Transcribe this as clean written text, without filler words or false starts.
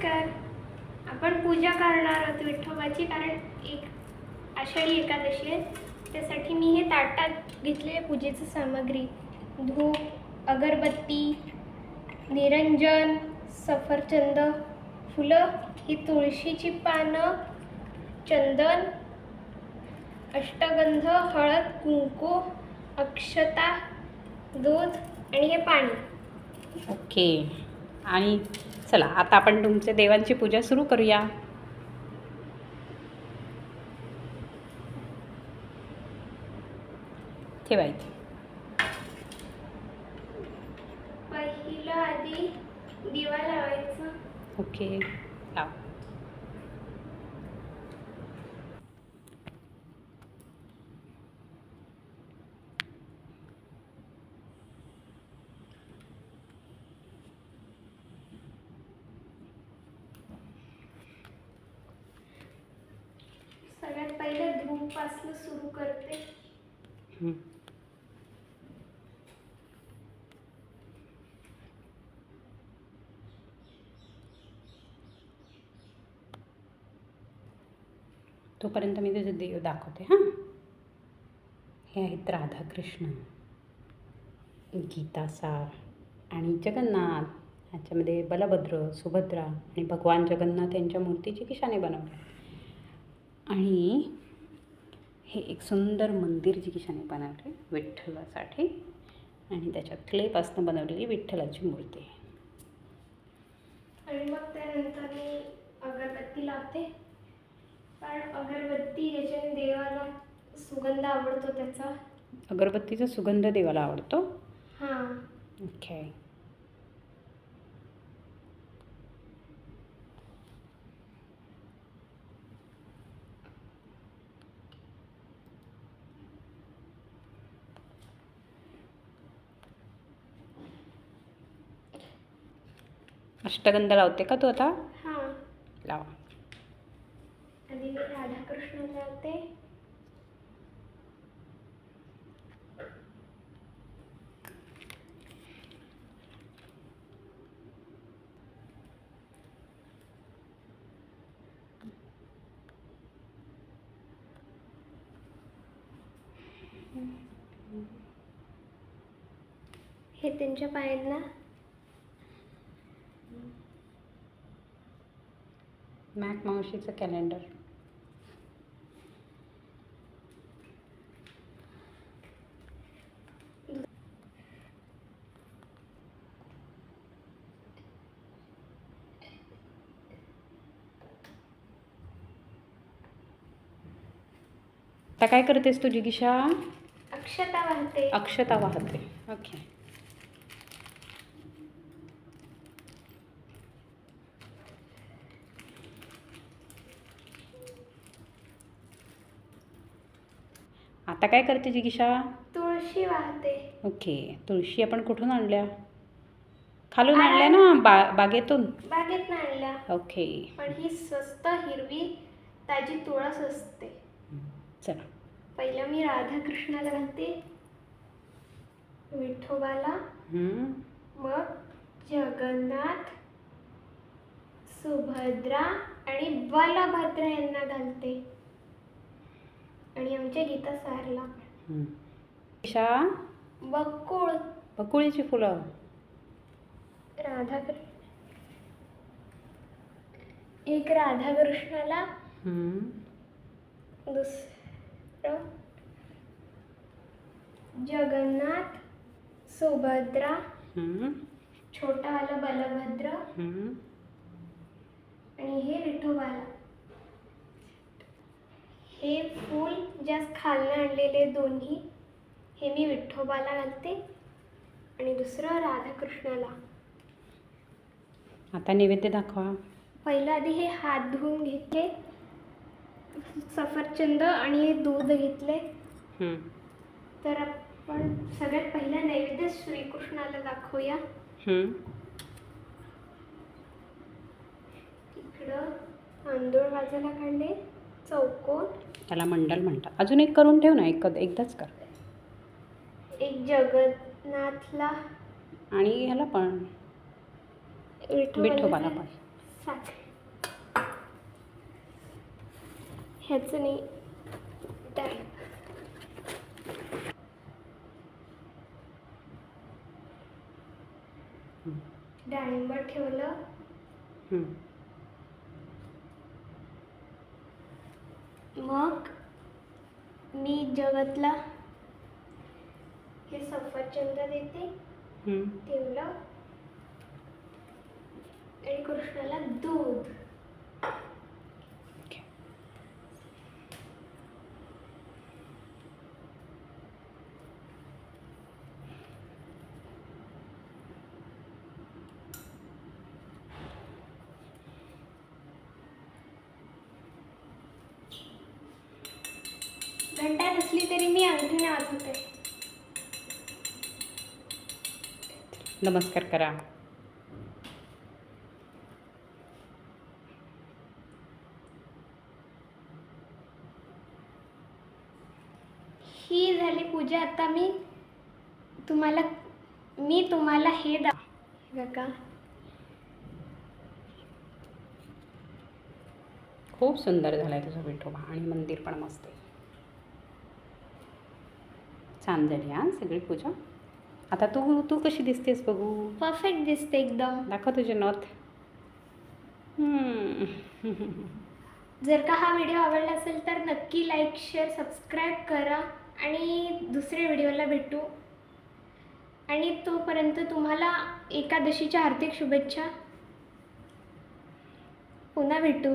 नमस्कार. आपण पूजा करणार आहोत विठोबाची, कारण एक आषाढी एकादशी आहे. त्यासाठी मी हे ताटात घेतले पूजेची सामग्री: धूप, अगरबत्ती, निरंजन, सफरचंद, फुलं, ही तुळशीची पानं, चंदन, अष्टगंध, हळद, कुंकू, अक्षता, दूध आणि हे पाणी. ओके. आणि चला आता आपण तुमच्या देवांची पूजा सुरू करूया. ठेवायची. पहिलं आधी दिवा लावायचा. ओके, लाव. सगळ्यात पहिले धूप पासून सुरू करते. तोपर्यंत मी तुझे देव दाखवते. हां, हे आहेत राधाकृष्ण, गीता सार आणि जगन्नाथ. ह्याच्यामध्ये बलभद्र, सुभद्रा आणि भगवान जगन्नाथ यांच्या मूर्तीची किशाने बनवली. आणि हे एक सुंदर मंदिर जिकिशाने बनवले विठ्ठलासाठी, आणि त्याच्या क्लेपासून बनवलेली विठ्ठलाची मूर्ती आहे. आणि मग त्यानंतर मी अगरबत्ती लावते, कारण अगरबत्ती याच्याने देवाला सुगंध आवडतो त्याचा. अगरबत्तीचा सुगंध देवाला आवडतो. हां. ओके. अष्टगंध लावते का तू आता? हां. लाव. आधी मी राधाकृष्ण लावते. हे त्यांच्या पायांना. मॅक मावशीचं कॅलेंडर. आता काय करतेस तू जिगीषा? अक्षता वाहते. अक्षता वाहते. ओके. आता काय करते जिगीषा? तुळशी वाहते. ओके. तुळशी आपण कुठून आणल्या? खालून आणल्या ना, बागेतून? बागेत आणल्या. ओके. पण ही स्वस्त हिरवी ताजी तुळस असते. चला. पहिलं मी राधाकृष्णाला घालते, विठोबाला, मग जगन्नाथ, सुभद्रा आणि बलभद्र यांना घालते, आणि आमच्या गीता सारला. जिगीषा, बकुळीची फुलं. एक राधाकृष्णाला, दुसरं जगन्नाथ, सुभद्रा, छोटावाला बलभद्र, आणि हे विठोबाला. हे फूल जास्त खालनं आणलेले दोन्ही, हे मी विठोबाला घालते आणि दुसरं राधाकृष्णाला. आता नैवेद्य दाखवा. पहिलं आधी हे हात धुवून घेतले, सफरचंद आणि हे दूध घेतले. तर आपण सगळ्यात पहिला नैवेद्य श्रीकृष्णाला दाखवूया. इकडं तांदूळ भाजायला काढले, चौकोन. त्याला मंडल म्हणतात. अजून एक करून ठेव ना, एकदाच कर. एक जगन्नाथला आणि ह्याला पण, विठोबाला पण. साखर ह्याचं नाही डाळ डाळिंब ठेवलं. हं. मग मी जगतला हे सफरचंद देते. हं. ठेवलं आणि कृष्णाला दूध. ओके. घंटा नसली तरी मी अंगठीने वाजवते. नमस्कार करा. ही झाली पूजा. आता मी तुम्हाला हे बघा. खूप सुंदर झालाय तुझा विठोबा आणि मंदिर पण मस्त आहे. छान झाली हां सगळी पूजा. आता तू कशी दिसतेस बघू. परफेक्ट दिसते एकदम. दाखव तुझे नथ. जर का हा व्हिडिओ आवडला असेल तर नक्की लाईक शेअर सबस्क्राईब करा आणि दुसऱ्या व्हिडिओला भेटू. आणि तोपर्यंत तुम्हाला एकादशीच्या हार्दिक शुभेच्छा. पुन्हा भेटू.